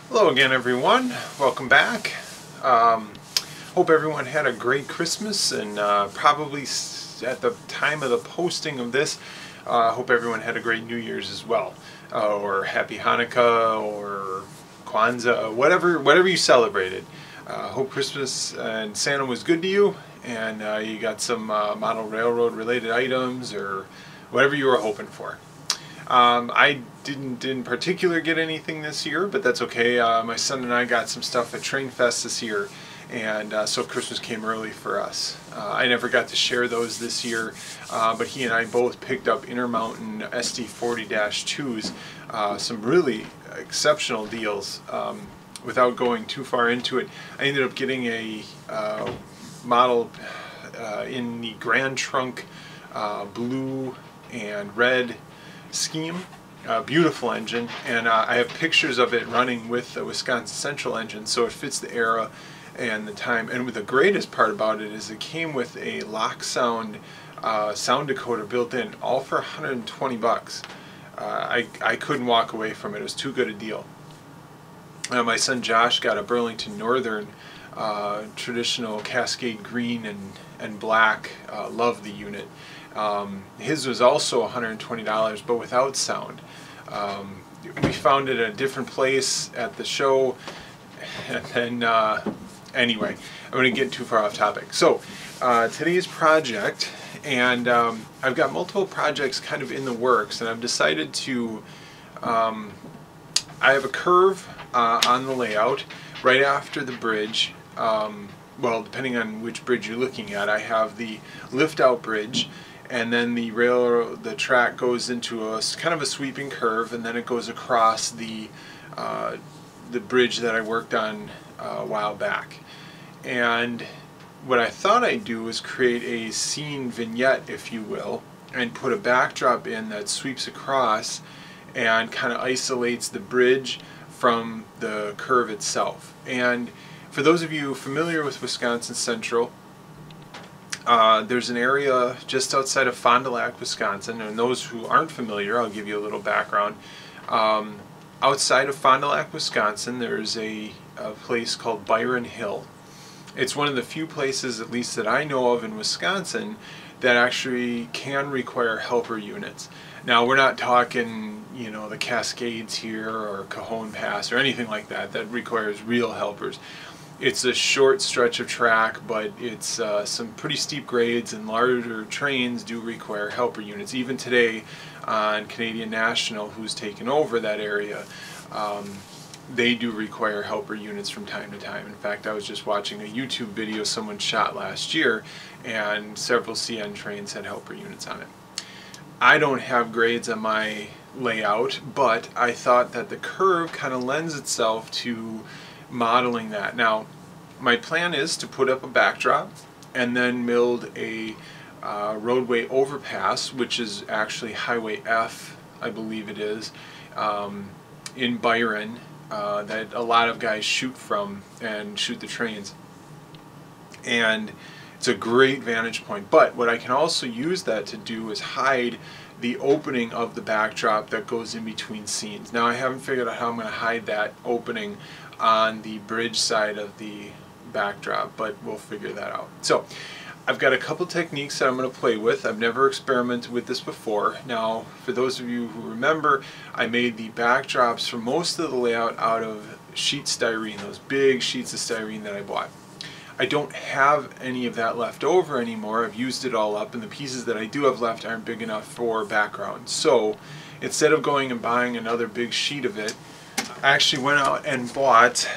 Hello again, everyone. Welcome back. Hope everyone had a great Christmas, and probably at the time of the posting of this, hope everyone had a great New Year's as well, or Happy Hanukkah, or Kwanzaa, whatever you celebrated. Hope Christmas and Santa was good to you, and you got some model railroad related items or whatever you were hoping for. I didn't in particular get anything this year, but that's okay. My son and I got some stuff at Train Fest this year, and so Christmas came early for us. I never got to share those this year, but he and I both picked up Intermountain SD40-2s, some really exceptional deals. Without going too far into it, I ended up getting a model in the Grand Trunk blue and red scheme. Beautiful engine, and I have pictures of it running with the Wisconsin Central engine, so it fits the era and the time. And the greatest part about it is it came with a lock sound sound decoder built in, all for 120 bucks. I couldn't walk away from it. It was too good a deal. My son Josh got a Burlington Northern traditional Cascade green and black. Loved the unit. His was also $120, but without sound. We found it at a different place at the show, and then anyway, I'm going to get too far off topic. So today's project, and I've got multiple projects kind of in the works, and I've decided to, I have a curve on the layout right after the bridge. Well, depending on which bridge you're looking at, I have the lift-out bridge, and then the track goes into a kind of a sweeping curve, and then it goes across the bridge that I worked on a while back. And what I thought I'd do is create a scene vignette, if you will, and put a backdrop in that sweeps across and kind of isolates the bridge from the curve itself. And for those of you familiar with Wisconsin Central, there's an area just outside of Fond du Lac, Wisconsin, and those who aren't familiar, I'll give you a little background. Outside of Fond du Lac, Wisconsin, there's a place called Byron Hill. It's one of the few places, at least that I know of in Wisconsin, that actually can require helper units. Now, we're not talking, you know, the Cascades here or Cajon Pass or anything like that that requires real helpers. It's a short stretch of track, but it's some pretty steep grades, and larger trains do require helper units. Even today on Canadian National, who's taken over that area, they do require helper units from time to time. In fact, I was just watching a YouTube video someone shot last year, and several CN trains had helper units on it. I don't have grades on my layout, but I thought that the curve kind of lends itself to modeling that. Now, my plan is to put up a backdrop and then build a roadway overpass, which is actually Highway F, I believe it is, in Byron, that a lot of guys shoot from and shoot the trains. And it's a great vantage point, but what I can also use that to do is hide the opening of the backdrop that goes in between scenes. Now, I haven't figured out how I'm going to hide that opening on the bridge side of the backdrop, but we'll figure that out. So I've got a couple techniques that I'm going to play with. I've never experimented with this before. Now, for those of you who remember, I made the backdrops for most of the layout out of sheet styrene, those big sheets of styrene that I bought. I don't have any of that left over anymore. I've used it all up, and the pieces that I do have left aren't big enough for background. So instead of going and buying another big sheet of it, I actually went out and bought,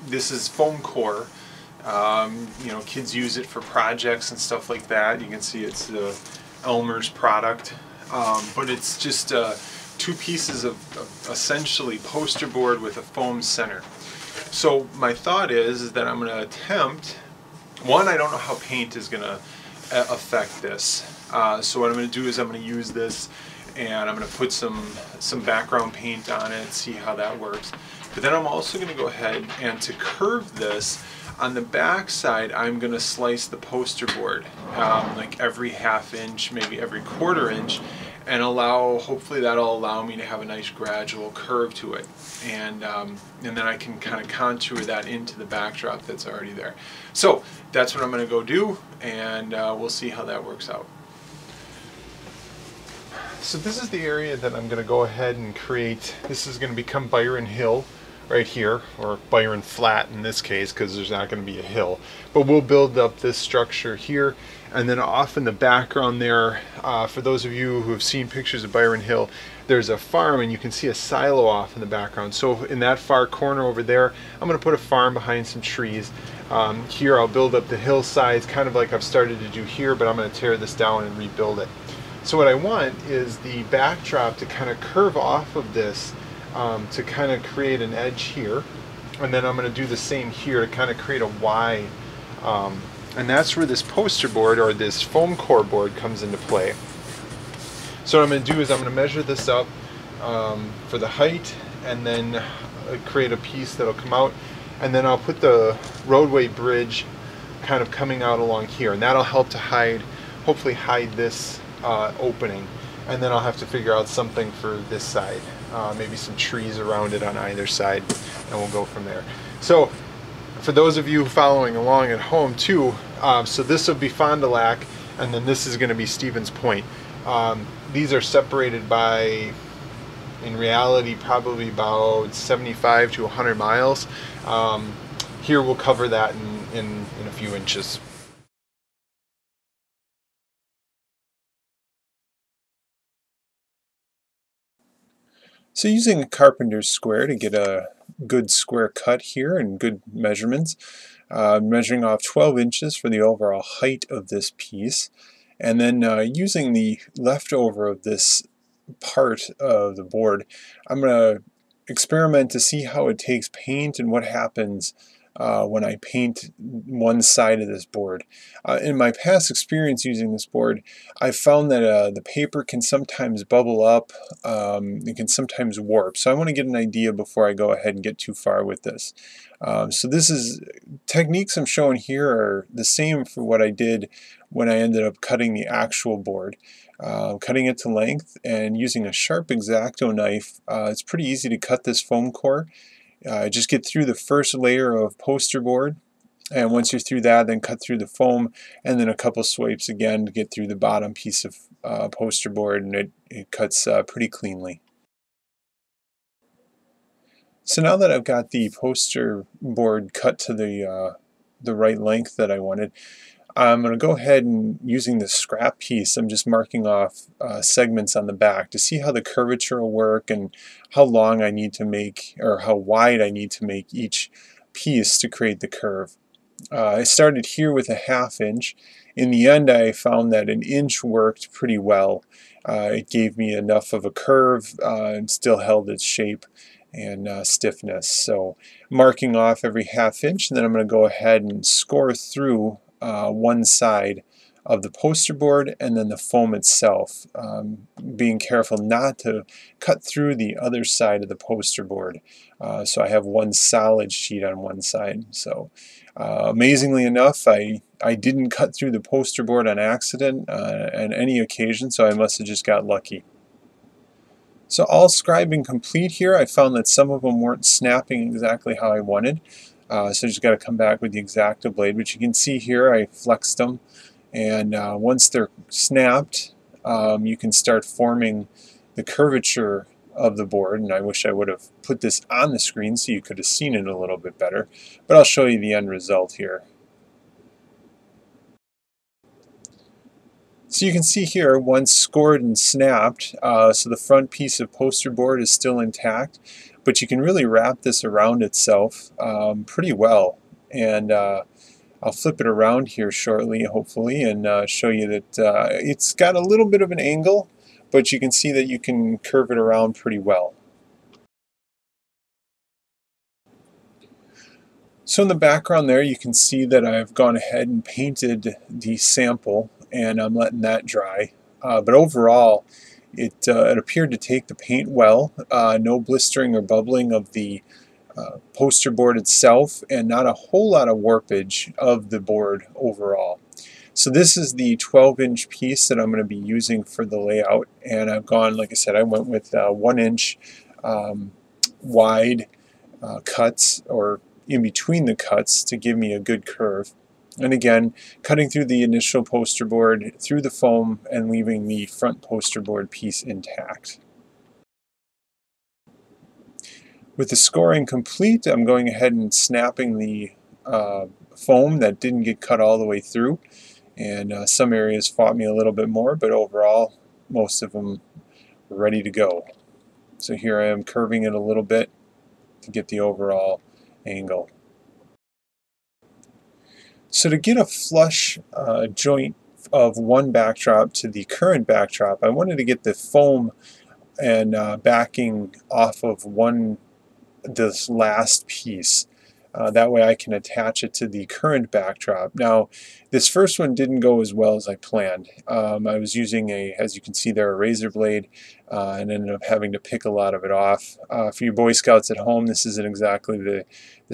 this is foam core. You know, kids use it for projects and stuff like that. You can see it's the Elmer's product, but it's just two pieces of essentially poster board with a foam center. So my thought is that I'm going to attempt, one, I don't know how paint is going to affect this, so what I'm going to do is I'm going to use this, and I'm going to put some background paint on it, see how that works. But then I'm also going to go ahead, and to curve this, on the back side I'm going to slice the poster board like every ½ inch, maybe every ¼ inch, and hopefully that'll allow me to have a nice gradual curve to it, and then I can kind of contour that into the backdrop that's already there. So that's what I'm going to go do, and we'll see how that works out. So this is the area that I'm going to go ahead and create. This is going to become Byron Hill right here, or Byron Flat in this case, because there's not going to be a hill. But we'll build up this structure here, and then off in the background there, for those of you who have seen pictures of Byron Hill, there's a farm, and you can see a silo off in the background. So in that far corner over there, I'm going to put a farm behind some trees. Here I'll build up the hillsides, kind of like I've started to do here, but I'm going to tear this down and rebuild it. So what I want is the backdrop to kind of curve off of this, to kind of create an edge here, and then I'm going to do the same here to kind of create a Y, and that's where this poster board, or this foam core board, comes into play. So what I'm going to do is I'm going to measure this up for the height, and then create a piece that'll come out, and then I'll put the roadway bridge kind of coming out along here, and that'll help to hopefully hide this opening. And then I'll have to figure out something for this side, maybe some trees around it on either side, and we'll go from there. So for those of you following along at home too, so this will be Fond du Lac, and then this is going to be Stevens Point. These are separated by, in reality, probably about 75 to 100 miles. Here we'll cover that in a few inches. So using a carpenter's square to get a good square cut here and good measurements, measuring off 12 inches for the overall height of this piece, and then using the leftover of this part of the board, I'm going to experiment to see how it takes paint and what happens when I paint one side of this board. In my past experience using this board, I've found that the paper can sometimes bubble up, it can sometimes warp. So I want to get an idea before I go ahead and get too far with this. So techniques I'm showing here are the same for what I did when I ended up cutting the actual board. Cutting it to length and using a sharp X-Acto knife, it's pretty easy to cut this foam core. Just get through the first layer of poster board, and once you're through that, then cut through the foam, and then a couple swipes again to get through the bottom piece of poster board, and it cuts pretty cleanly. So now that I've got the poster board cut to the right length that I wanted, I'm going to go ahead and, using the scrap piece, I'm just marking off segments on the back to see how the curvature will work and how long I need to make, or how wide I need to make each piece to create the curve. I started here with a 1/2 inch. In the end, I found that 1 inch worked pretty well. It gave me enough of a curve and still held its shape and stiffness. So marking off every 1/2 inch, and then I'm going to go ahead and score through one side of the poster board and then the foam itself, being careful not to cut through the other side of the poster board, so I have one solid sheet on one side. So amazingly enough, I didn't cut through the poster board on accident on any occasion, so I must have just got lucky. So all scribing complete here. I found that some of them weren't snapping exactly how I wanted. So I just got to come back with the X-Acto blade, but you can see here I flexed them, and once they're snapped, you can start forming the curvature of the board. And I wish I would have put this on the screen so you could have seen it a little bit better, but I'll show you the end result here. So you can see here, once scored and snapped, so the front piece of poster board is still intact, but you can really wrap this around itself pretty well. And I'll flip it around here shortly, hopefully, and show you that it's got a little bit of an angle, but you can see that you can curve it around pretty well. So in the background there, you can see that I've gone ahead and painted the sample, and I'm letting that dry. But overall, it appeared to take the paint well. No blistering or bubbling of the poster board itself, and not a whole lot of warpage of the board overall. So this is the 12-inch piece that I'm going to be using for the layout, and I've gone, like I said, I went with 1-inch wide cuts, or in between the cuts, to give me a good curve. And again, cutting through the initial poster board, through the foam, and leaving the front poster board piece intact. With the scoring complete, I'm going ahead and snapping the foam that didn't get cut all the way through. And some areas fought me a little bit more, but overall, most of them were ready to go. So here I am curving it a little bit to get the overall angle. So to get a flush joint of one backdrop to the current backdrop, I wanted to get the foam and backing off of this last piece. That way I can attach it to the current backdrop. Now, this first one didn't go as well as I planned. I was using as you can see there, a razor blade, and ended up having to pick a lot of it off. For you Boy Scouts at home, this isn't exactly the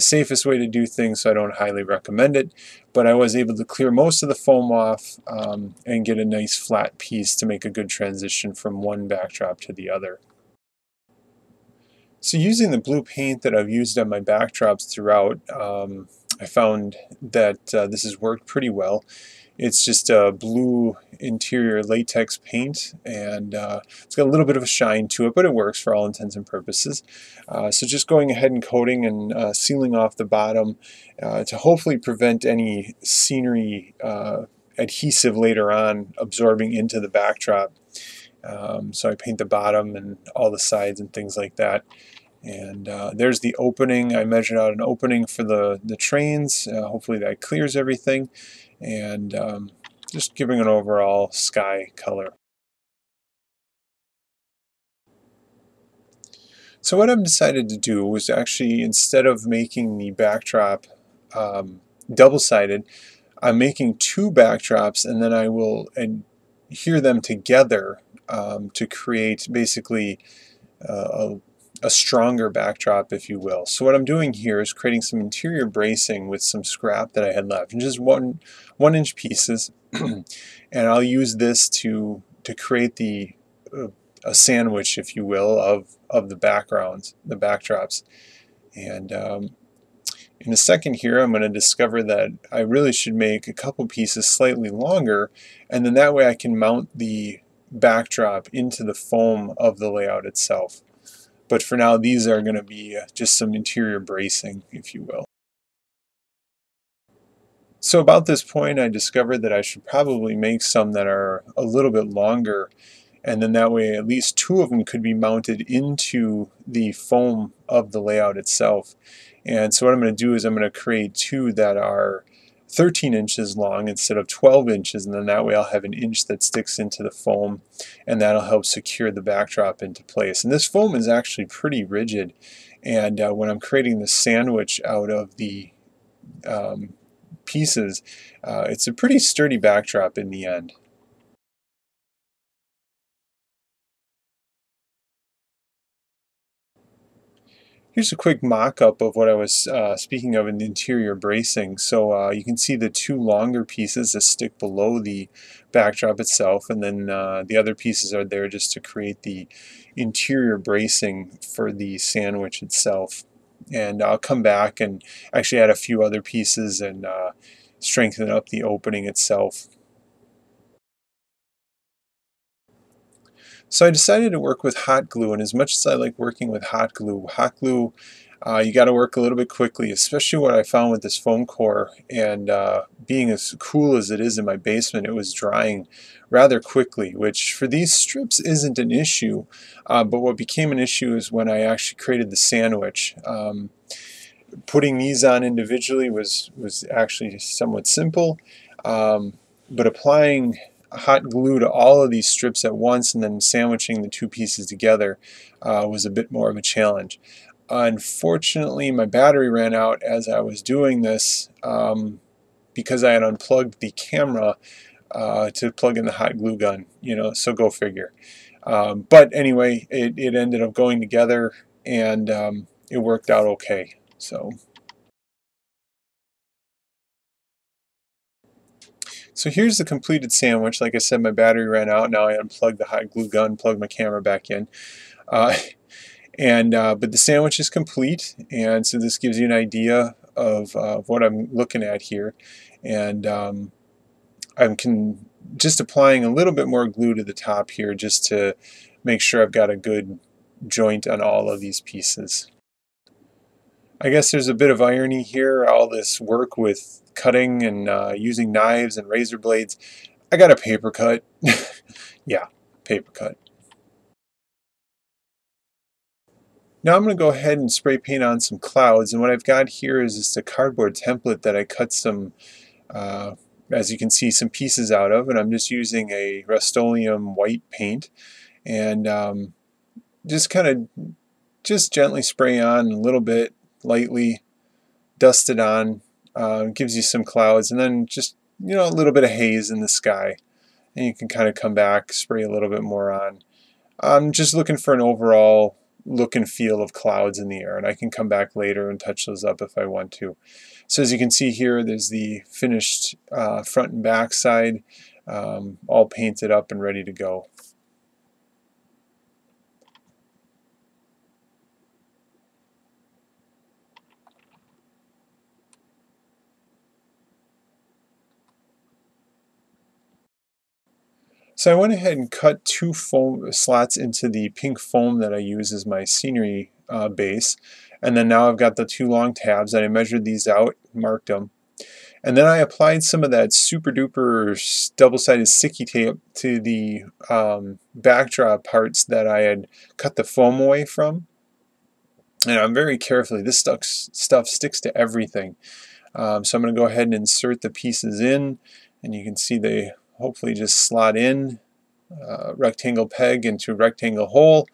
safest way to do things, so I don't highly recommend it. But I was able to clear most of the foam off and get a nice flat piece to make a good transition from one backdrop to the other. So using the blue paint that I've used on my backdrops throughout, I found that this has worked pretty well. It's just a blue interior latex paint, and it's got a little bit of a shine to it, but it works for all intents and purposes. So just going ahead and coating and sealing off the bottom to hopefully prevent any scenery adhesive later on absorbing into the backdrop. So I paint the bottom and all the sides and things like that. And there's the opening. I measured out an opening for the trains. Hopefully that clears everything. And just giving an overall sky color. So what I've decided to do was actually, instead of making the backdrop double-sided, I'm making two backdrops, and then I will adhere them together to create basically a stronger backdrop, if you will. So what I'm doing here is creating some interior bracing with some scrap that I had left, and just 1-inch pieces, and I'll use this to create a sandwich, if you will, of the backgrounds, the backdrops. And in a second here, I'm going to discover that I really should make a couple pieces slightly longer, and then that way I can mount the backdrop into the foam of the layout itself. But for now, these are going to be just some interior bracing, if you will. So about this point, I discovered that I should probably make some that are a little bit longer, and then that way at least two of them could be mounted into the foam of the layout itself. And so what I'm going to do is I'm going to create two that are 13 inches long instead of 12 inches, and then that way I'll have an inch that sticks into the foam, and that'll help secure the backdrop into place. And this foam is actually pretty rigid, and when I'm creating the sandwich out of the pieces, it's a pretty sturdy backdrop in the end. Here's a quick mock-up of what I was speaking of in the interior bracing. So you can see the two longer pieces that stick below the backdrop itself, and then the other pieces are there just to create the interior bracing for the sandwich itself. And I'll come back and actually add a few other pieces and strengthen up the opening itself. So I decided to work with hot glue, and as much as I like working with hot glue, you got to work a little bit quickly, especially what I found with this foam core. And being as cool as it is in my basement, it was drying rather quickly, which for these strips isn't an issue. But what became an issue is when I actually created the sandwich. Putting these on individually was actually somewhat simple, but applying hot glue to all of these strips at once and then sandwiching the two pieces together was a bit more of a challenge. Unfortunately, my battery ran out as I was doing this because I had unplugged the camera to plug in the hot glue gun, so go figure. But anyway, it ended up going together, and it worked out okay. So here's the completed sandwich. Like I said, my battery ran out. Now I unplugged the hot glue gun, plugged my camera back in. Uh, but the sandwich is complete, and so this gives you an idea of what I'm looking at here. And I'm just applying a little bit more glue to the top here just to make sure I've got a good joint on all of these pieces. I guess there's a bit of irony here, all this work with cutting and using knives and razor blades. I got a paper cut. Yeah, paper cut. Now I'm going to go ahead and spray paint on some clouds, and what I've got here is just a cardboard template that I cut some, as you can see, some pieces out of, and I'm just using a Rust-Oleum white paint, and just gently spray on a little bit, lightly, dust it on, gives you some clouds, and then just, a little bit of haze in the sky, and you can kind of come back, spray a little bit more on. I'm just looking for an overall look and feel of clouds in the air, and I can come back later and touch those up if I want to. So as you can see here, there's the finished front and back side, all painted up and ready to go. So I went ahead and cut 2 foam slots into the pink foam that I use as my scenery base. And then now I've got the 2 long tabs, and I measured these out, marked them. And then I applied some of that super duper double-sided sticky tape to the backdrop parts that I had cut the foam away from. And I'm very carefully, this stuff sticks to everything. So I'm going to go ahead and insert the pieces in, and you can see they hopefully just slot in, rectangle peg into rectangle hole,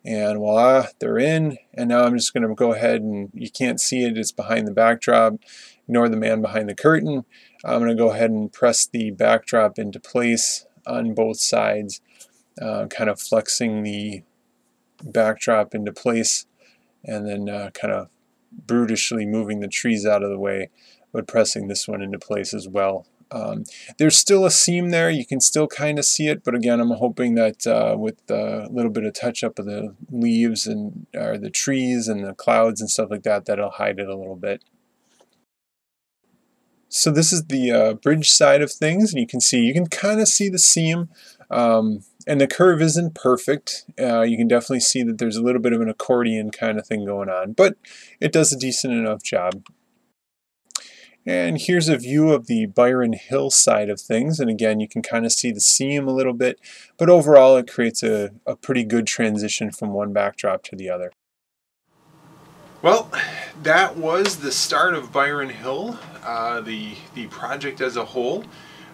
and voila, they're in. And now I'm just going to go ahead, and you can't see it, it's behind the backdrop. Ignore the man behind the curtain. I'm going to go ahead and press the backdrop into place on both sides, kind of flexing the backdrop into place, and then kind of brutishly moving the trees out of the way, but pressing this one into place as well. There's still a seam there, you can still kind of see it, but again, I'm hoping that with a little bit of touch up of the leaves and the trees and the clouds and stuff like that, that'll hide it a little bit. So this is the bridge side of things, and you can kind of see the seam, and the curve isn't perfect. You can definitely see that there's a little bit of an accordion kind of thing going on, but it does a decent enough job. And here's a view of the Byron Hill side of things, and again you can kind of see the seam a little bit, but overall it creates a pretty good transition from one backdrop to the other. Well, that was the start of Byron Hill, the project as a whole.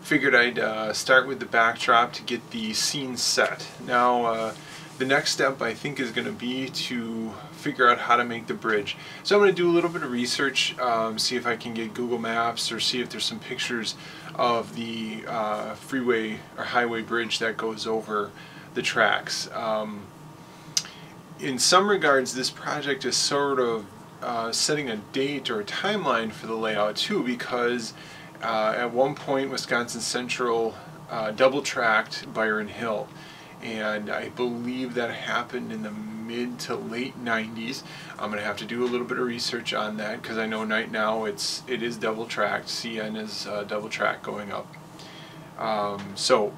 Figured I'd start with the backdrop to get the scene set. Now the next step I think is going to be to figure out how to make the bridge. So I'm going to do a little bit of research, see if I can get Google Maps or see if there's some pictures of the freeway or highway bridge that goes over the tracks. In some regards, this project is sort of setting a date or a timeline for the layout too, because at one point Wisconsin Central double-tracked Byron Hill, and I believe that happened in the mid to late 90s. I'm going to have to do a little bit of research on that, because I know right now it is double-tracked. CN is double-track going up. So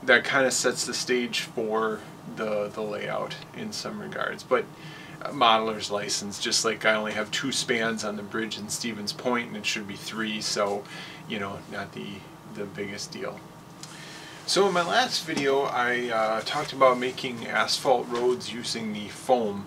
that kind of sets the stage for the layout in some regards. But modeler's license, just like I only have 2 spans on the bridge in Stevens Point and it should be 3, so not the biggest deal. So in my last video I talked about making asphalt roads using the foam,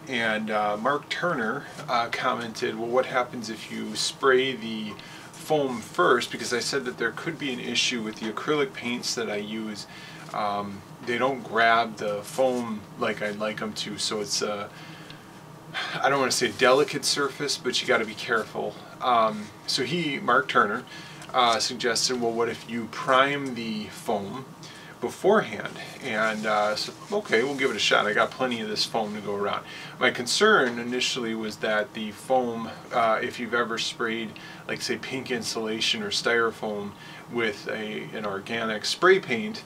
and Mark Turner commented, well, what happens if you spray the foam first, because I said that there could be an issue with the acrylic paints that I use. They don't grab the foam like I'd like them to, so it's I don't want to say delicate surface, but you got to be careful. So Mark Turner, suggested, well, what if you prime the foam beforehand, and so okay, we'll give it a shot. I got plenty of this foam to go around. My concern initially was that the foam, if you've ever sprayed like say pink insulation or styrofoam with an organic spray paint,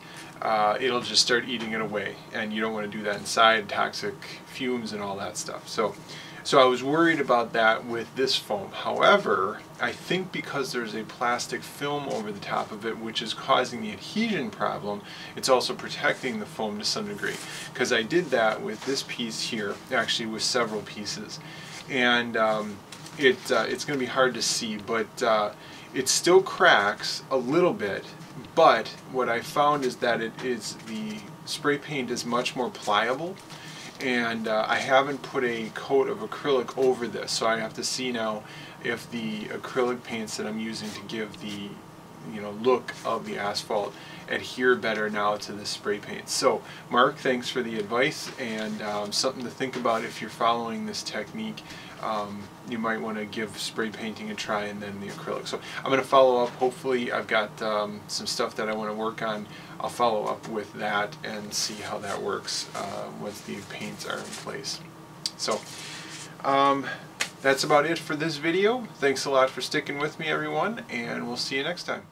it'll just start eating it away, and you don't want to do that inside, toxic fumes and all that stuff. So I was worried about that with this foam. However, I think because there's a plastic film over the top of it, which is causing the adhesion problem, it's also protecting the foam to some degree. Because I did that with this piece here, actually with several pieces. And it's going to be hard to see, but it still cracks a little bit. But what I found is that the spray paint is much more pliable. And I haven't put a coat of acrylic over this, so I have to see now if the acrylic paints that I'm using to give the look of the asphalt adhere better now to the spray paint. So Mark, thanks for the advice, and something to think about if you're following this technique. You might want to give spray painting a try and then the acrylic. So I'm going to follow up. Hopefully I've got some stuff that I want to work on. I'll follow up with that and see how that works once the paints are in place. So that's about it for this video. Thanks a lot for sticking with me, everyone, and we'll see you next time.